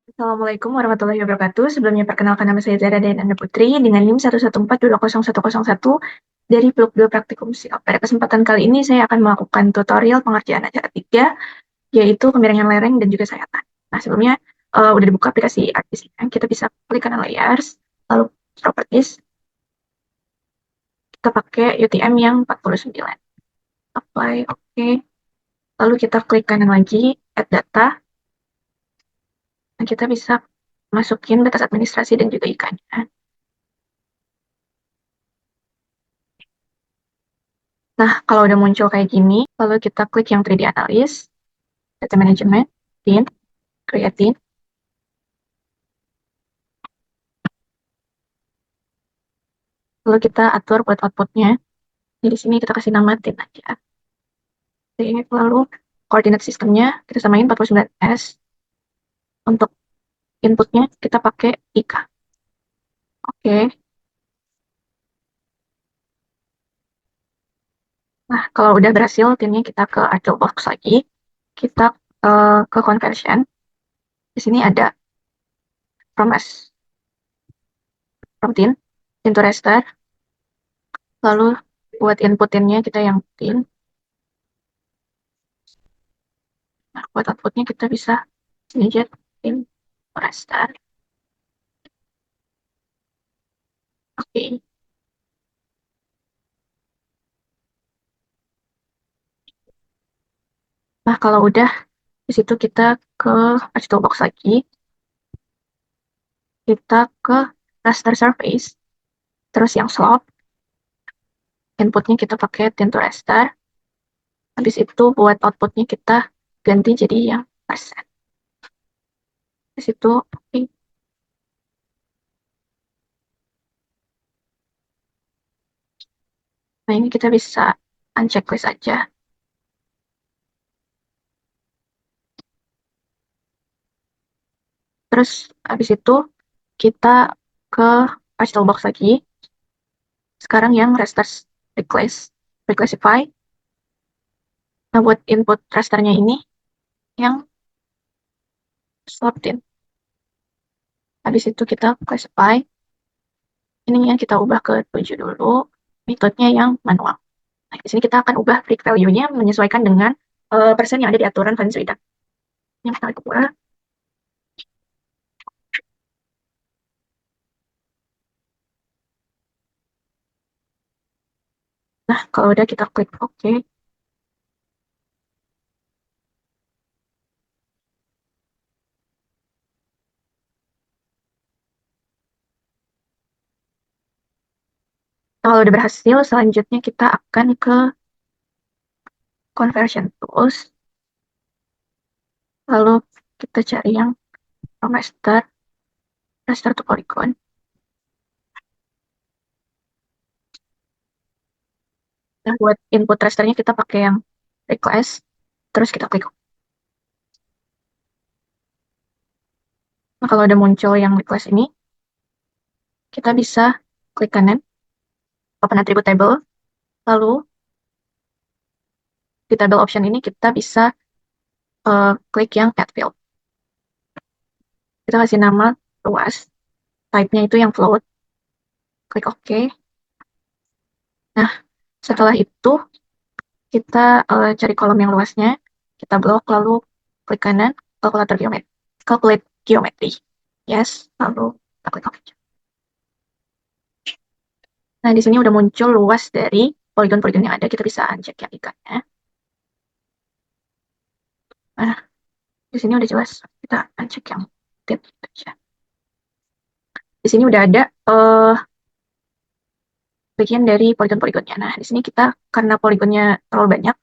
Assalamualaikum warahmatullahi wabarakatuh. Sebelumnya perkenalkan nama saya Zara dan Anda Putri dengan NIM 114200101 dari Blok 2 Praktikum SIOP. Pada kesempatan kali ini saya akan melakukan tutorial pengerjaan acara 3, yaitu kemiringan lereng dan juga sayatan. Nah, sebelumnya udah dibuka aplikasi ArcGIS-nya. Kita bisa klik kanan layers, lalu properties, kita pakai UTM yang 49. Apply, oke. Lalu kita klik kanan lagi, add data. Nah, kita bisa masukin batas administrasi dan juga IK-nya. Nah, kalau udah muncul kayak gini, lalu kita klik yang 3D Analysis, Data Management, Tint, Create. Lalu kita atur buat outputnya. Jadi di sini kita kasih nama Tint aja. Oke, lalu koordinat sistemnya kita samain 49S. Untuk inputnya kita pakai IK. Oke. Nah, kalau udah berhasil, tintnya kita ke ArcGIS Box lagi. Kita ke Conversion. Di sini ada from S, from tint to raster. Lalu buat inputinnya kita yang tint. Nah, buat outputnya kita bisa sini aja tint to raster. Oke. Nah, kalau udah di situ kita ke Architect Box lagi. Kita ke raster surface. Terus yang slope. Inputnya kita pakai tint to raster. Habis itu buat outputnya kita ganti jadi yang persen. Di situ, oke. Nah, ini kita bisa unchecklist aja. Terus habis itu kita ke Architect Box lagi. Sekarang yang raster reclassify. Nah, buat input rasternya ini yang slope tint. Habis itu kita classify. Ini yang kita ubah ke 7 dulu. Metodenya yang manual. Nah, di sini kita akan ubah freq value-nya menyesuaikan dengan persen yang ada di aturan Van Sweden. Yang kita ubah. Nah, kalau udah kita klik OK. Kalau udah berhasil, selanjutnya kita akan ke Conversion Tools. Lalu kita cari yang from raster to polygon. Nah, buat input rasternya kita pakai yang reclass. Terus kita klik. Nah, kalau udah muncul yang reclass ini, kita bisa klik kanan, open attribute table. Lalu di table option ini kita bisa klik yang add field. Kita kasih nama luas. Type-nya itu yang float. Klik OK. Nah, setelah itu kita cari kolom yang luasnya. Kita blok, lalu klik kanan, kalkulator geometri. Calculate geometry. Yes, lalu kita klik OK. Nah, di sini udah muncul luas dari poligon-poligon yang ada. Kita bisa uncheck yang ikannya. Nah, di sini udah jelas. Kita uncheck yang tip aja. Di sini udah ada bagian dari poligon-poligonnya. Nah, di sini kita karena poligonnya terlalu banyak,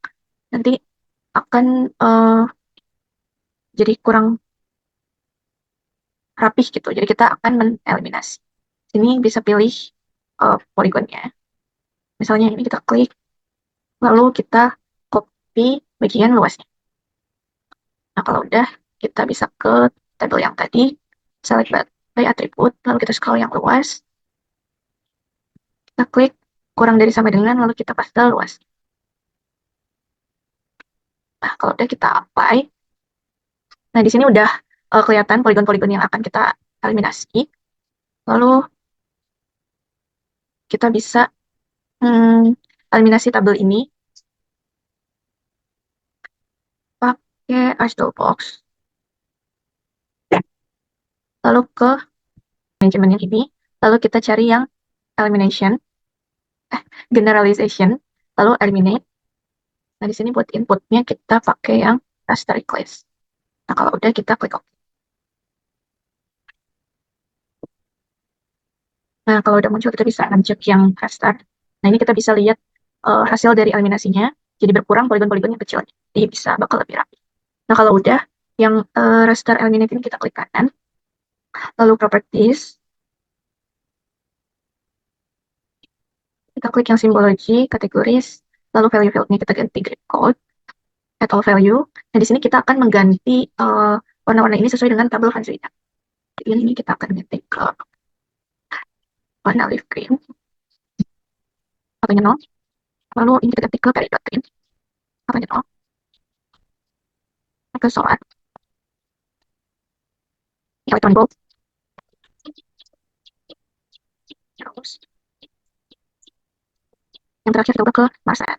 nanti akan jadi kurang rapih gitu. Jadi kita akan meneliminasi. Sini bisa pilih poligonnya. Misalnya ini kita klik, lalu kita copy bagian luasnya. Nah, kalau udah, kita bisa ke tabel yang tadi, select by attribute, lalu kita scroll yang luas, kita klik kurang dari sama dengan, lalu kita paste luas. Nah, kalau udah kita apply. Nah, di sini udah kelihatan poligon-poligon yang akan kita eliminasi. Lalu kita bisa eliminasi tabel ini pakai ArchDollbox. Lalu ke manajemen yang ini, lalu kita cari yang elimination, generalization, lalu eliminate. Nah, di sini buat inputnya kita pakai yang raster class. Nah, kalau udah kita klik OK. Nah, kalau udah muncul kita bisa uncheck yang raster. Nah, ini kita bisa lihat hasil dari eliminasinya. Jadi berkurang poligon-poligon yang kecil. Jadi bisa bakal lebih rapi. Nah, kalau udah yang raster eliminate ini kita klik kanan. Lalu properties. Kita klik yang simbology, kategoris. Lalu value fieldnya kita ganti grid code. Add all value. Nah, di sini kita akan mengganti warna-warna ini sesuai dengan tabel Van Zuidan. Jadi ini kita akan ganti ke warna leaf green. Apanya 0. Lalu ini kita ganti ke peridot green. Apanya 0. Ke solar. Electron bulb. Terus yang terakhir kita ubah ke Marset.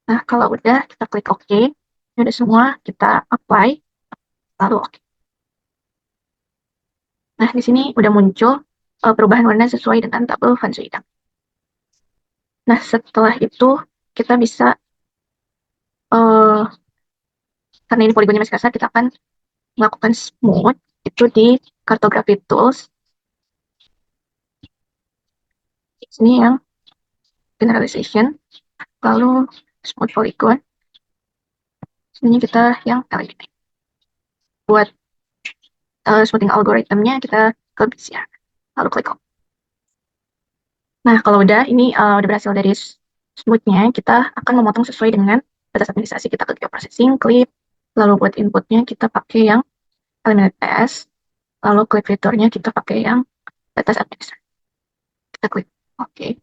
Nah, kalau udah kita klik OK. Ini udah semua kita apply. Lalu OK. Nah, di sini udah muncul perubahan warna sesuai dengan tabel Van Zuidan. Nah, setelah itu kita bisa karena ini poligonnya masih kasar, kita akan melakukan smooth itu di cartography tools. Ini yang generalization, lalu smooth polygon. Sini kita yang eliminate. Buat smoothing algorithmnya kita klik ya. Lalu klik OK. Nah, kalau udah ini udah berhasil dari smoothnya, kita akan memotong sesuai dengan batas administrasi. Kita klik processing, clip, lalu buat inputnya kita pakai yang eliminate test, lalu klik fiturnya kita pakai yang batas administrasi. Kita klik OK.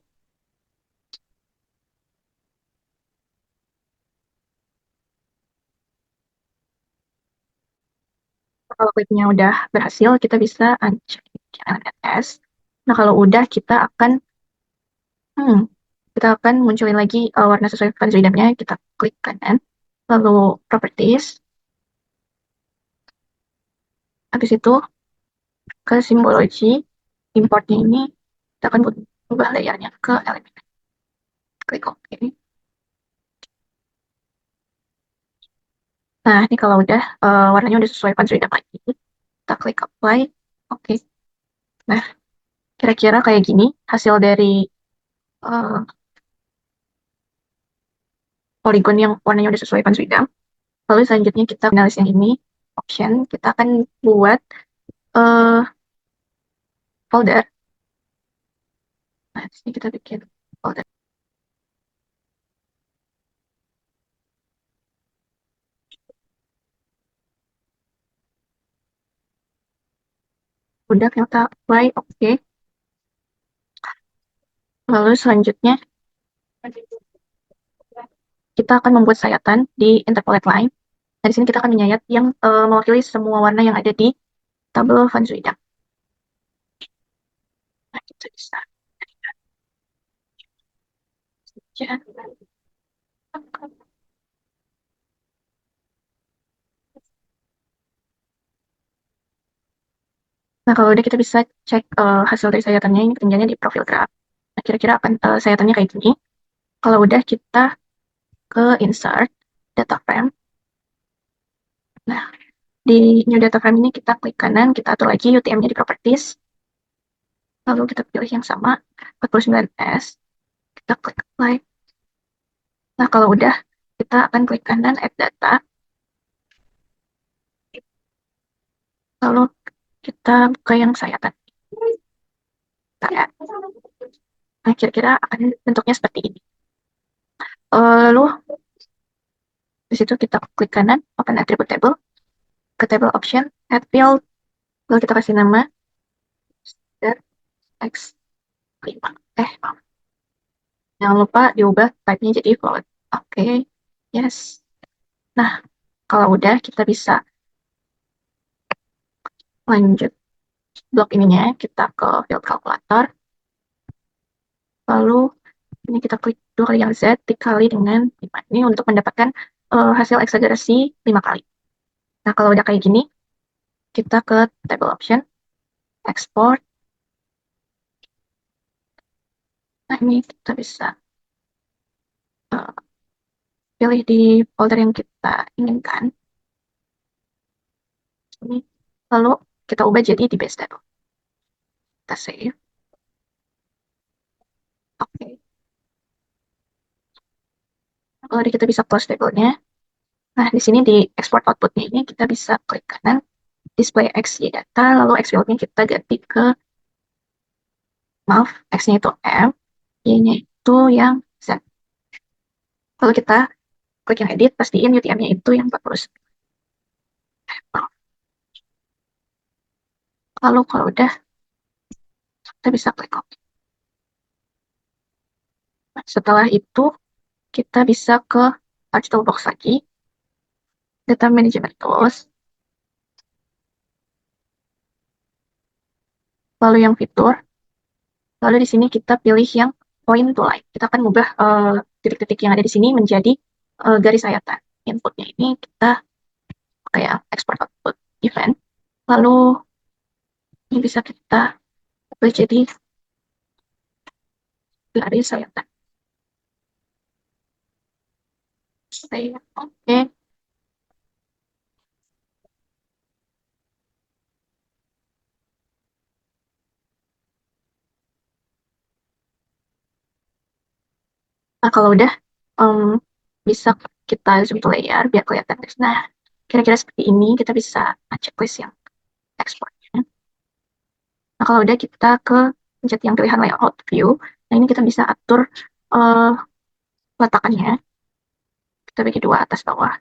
Kalau kliknya udah berhasil, kita bisa uncheck eliminate test. Nah, kalau udah hmm, kita akan munculin lagi warna sesuai Van Zuidan-nya. Kita klik kanan, lalu properties. Habis itu ke simbology, importnya ini kita akan ubah layarnya ke eliminate. Klik OK. Nah, ini kalau udah warnanya udah sesuai Van Zuidan lagi, kita klik apply. Oke. Nah, kira-kira kayak gini hasil dari uh, poligon yang warnanya udah sesuai Van Zuidan. Lalu selanjutnya kita analis yang ini, option, kita akan buat uh, folder. Nah, di sini kita bikin folder. Udah kita apply, oke. Lalu selanjutnya kita akan membuat sayatan di interpolate line. Nah, di sini kita akan menyayat yang mewakili semua warna yang ada di tabel Van Zuidan. Nah, kita bisa. Nah, kalau udah kita bisa cek hasil dari sayatannya, ini ketinggiannya di profil graph. Nah, kira-kira akan sayatannya kayak gini. Kalau udah kita ke insert data frame. Nah, di new data frame ini kita klik kanan, kita atur lagi UTM-nya di properties. Lalu kita pilih yang sama, 49S. Kita klik apply. Nah, kalau udah, kita akan klik kanan add data. Lalu kita buka yang sayatan. Nah, kira-kira akan bentuknya seperti ini. Lalu di situ kita klik kanan, open attribute table, ke table option, add field, lalu kita kasih nama X5. Jangan lupa diubah type-nya jadi float. Oke, yes. Nah, kalau udah kita bisa Lanjut blok ininya, kita ke field kalkulator. Lalu ini kita klik 2 kali yang Z dikali dengan 5. Ini untuk mendapatkan hasil eksagerasi 5 kali. Nah, kalau udah kayak gini, kita ke table option, export. Nah, ini kita bisa pilih di folder yang kita inginkan. Ini. Lalu kita ubah jadi di base table. Kita save. Oke. Lalu kita bisa close table-nya. Nah, di sini di export output-nya ini kita bisa klik kanan, display XY data, lalu X field-nya kita ganti ke, maaf, X-nya itu M, Y-nya itu yang Z. Lalu kita klik yang edit, pastiin UTM-nya itu yang 40. Lalu kalau udah, kita bisa klik copy. Nah, setelah itu, kita bisa ke Arch Toolbox lagi, Data Management Tools, lalu yang fitur, lalu di sini kita pilih yang point to line. Kita akan mengubah titik-titik yang ada di sini menjadi garis sayatan. Inputnya ini kita kayak export output event. Lalu ini bisa kita pilih jadi garis sayatan. Oke. Nah, kalau udah bisa kita zoom to layer biar kelihatan. Nah, kira-kira seperti ini kita bisa checklist yang exportnya. Nah, kalau udah kita ke pencet yang pilihan layout view. Nah, ini kita bisa atur uh, letakannya. Kita bagi 2 atas bawah.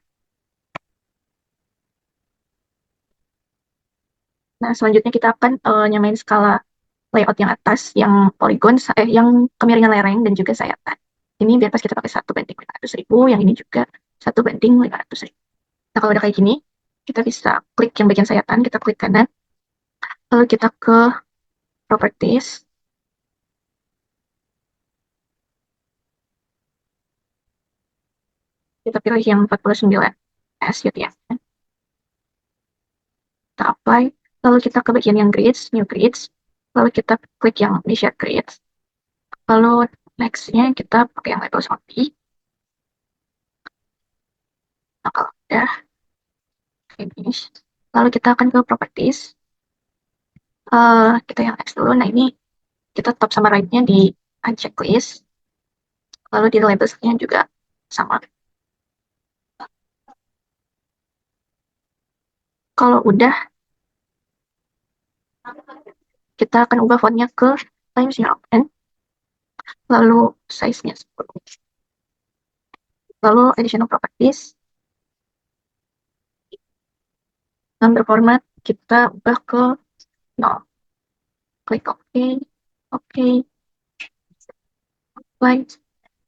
Nah, selanjutnya kita akan nyamain skala layout yang atas, yang polygon, yang kemiringan lereng dan juga sayatan. Ini biar pas kita pakai 1:500.000, yang ini juga 1:500.000. Nah, kalau udah kayak gini, kita bisa klik yang bagian sayatan, kita klik kanan, lalu kita ke properties, kita pilih yang 49 S gitu ya. Kita apply, lalu kita ke bagian yang grids, new grids, lalu kita klik yang share grids, lalu next-nya kita pakai yang label zombie. Nah, kalau udah finish, lalu kita akan ke properties, kita yang next dulu. Nah, ini kita top sama right-nya di unchecklist, lalu di labels-nya juga sama. Kalau udah, kita akan ubah fontnya ke Times New Roman, lalu size-nya 10. Lalu additional properties, number format kita ubah ke 0. Klik OK, OK, apply,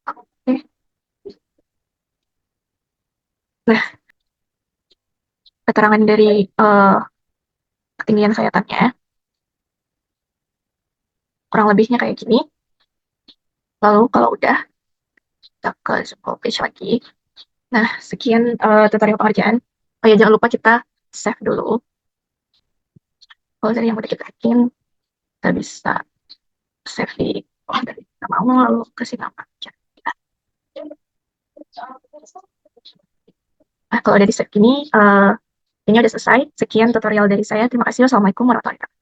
OK. Nah, keterangan dari ketinggian sayatannya, kurang lebihnya kayak gini. Lalu kalau udah, kita ke sample page lagi. Nah, sekian tutorial pengerjaan. Oh ya, jangan lupa kita save dulu. Kalau dari yang udah kita bikin, kita bisa save di dari kita mau, lalu kasih nama aja. Nah, kalau dari save ini, ini udah selesai. Sekian tutorial dari saya. Terima kasih. Wassalamualaikum warahmatullahi wabarakatuh.